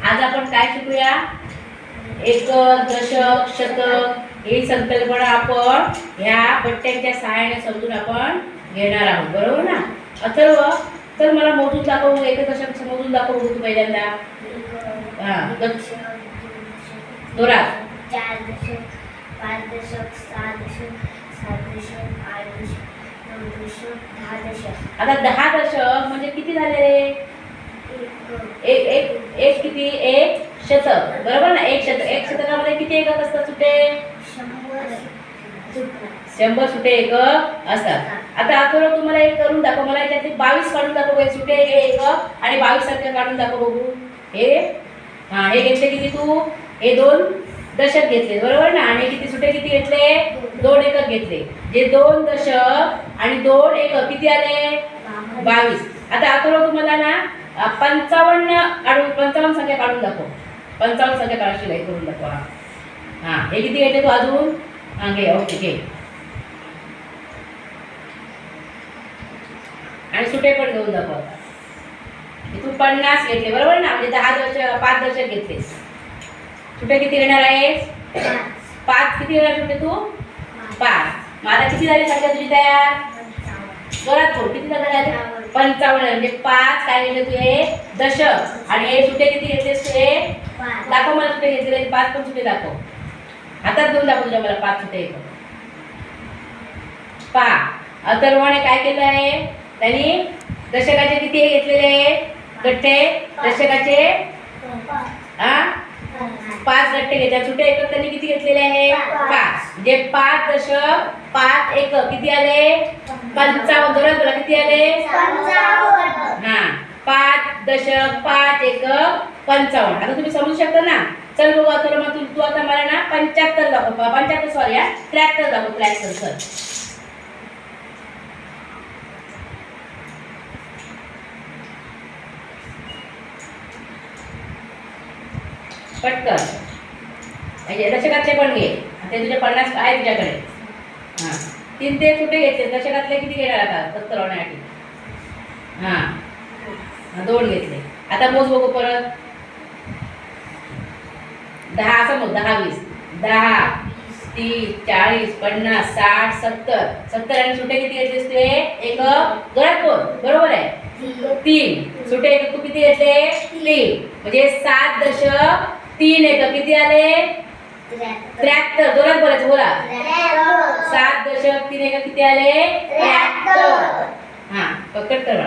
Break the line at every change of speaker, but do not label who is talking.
आज आपण काय शिकूया? एकक, दशक, शतक ही संकल्पना आपण ह्या पट्ट्यांच्या सहाय्याने समजून आपण घेणार आहोत, बरोबर ना? अथर्व, तर मला मोजून दाखव, एक दशक मोजून दाखव तू पहिल्यांदा. जोरात.
4 दशक, 5 दशक, 6 दशक, 7 दशक, 8 दशक, 9 दशक, 10 दशक.
आता 10 दशक म्हणजे किती झाले रे? एक एक एक किती? एक शतक, बरोबर ना? एक शतक, एक शतकामध्ये किती एकक असतात सुटे? 100 सुटे एकक असतात. आता अथर्व तुम्हाला एक करून दाखव, मला याच्यातले 22 काढून दाखव. हे सुटे एकक आणि 22 सारखे काढून दाखव बघू. हे घेतले किती तू? हे 2 दशक घेतले, बरोबर ना? आणि किती सुटे किती घेतले? 2 एकक घेतले. जे 2 दशक आणि 2 एकक किती आले? 22. आता अथर्व तुम्हाला ना 55 संख्या काढून दाखव. 55 संख्या काढायची आहे, करून दाखवा. हे किती घेतले तू अजून? घे. ओके, घे. आणि सुटे पण घेऊन दाखव. आता तू 50 घेतले, बरोबर ना? म्हणजे 10 दशक, 5 दशक घेतले. सुटे किती घेणार आहेस? 5 किती घेणार सुटे तू? 5. मला किती झाली संख्या तुझी तयार? जोरात बोल. किती झाले? 55. म्हणजे 5 काय घेतले तू? हे दशक. आणि हे सुटे किती घेतलेस तू? हे दाखव मला सुटे घेतले. 5 पण सुटे दाखव. हातात घेऊन दाखव तुझ्या मला 5 सुटे एकक. पहा, अथर्वने काय केलं आहे? त्यांनी दशकाचे किती घेतलेले गठ्ठे? दशकाचे 5 गठ्ठे घेतले. सुटे एकक त्यांनी किती घेतलेले आहे? 5. म्हणजे 5 दशक 5 एकक किती आले? 55. जोरात बोला, किती आले? 55. 5 दशक 5 एकक 55. आता तुम्ही समजू शकता ना? चल बघू अथर्व, तू आता मला ना 75 दाखव. 75 सॉरी 73 दाखव. 73 सर. पटकन. म्हणजे दशकातले पण घे. ते तुझे 50 आहे तुझ्याकडे. 3 ते सुटे घेतले. दशकातले किती घेणार आता? 70 होण्यासाठी 2 घेतले. आता मोज बघू परत. 10 असं मोज. 10 20 10 30 40 50 60 70. 70 आणि सुटे किती घेतलेस तू? एकक. जोरात बोल. बरोबर आहे. 3 सुटे एकक तू किती घेतले? 3. म्हणजे 7 दशक 3 एकक किती आले? 73. जोरात बोलायचं, बोला. 7 दशक 3 एकक किती आले? 73. कट कर.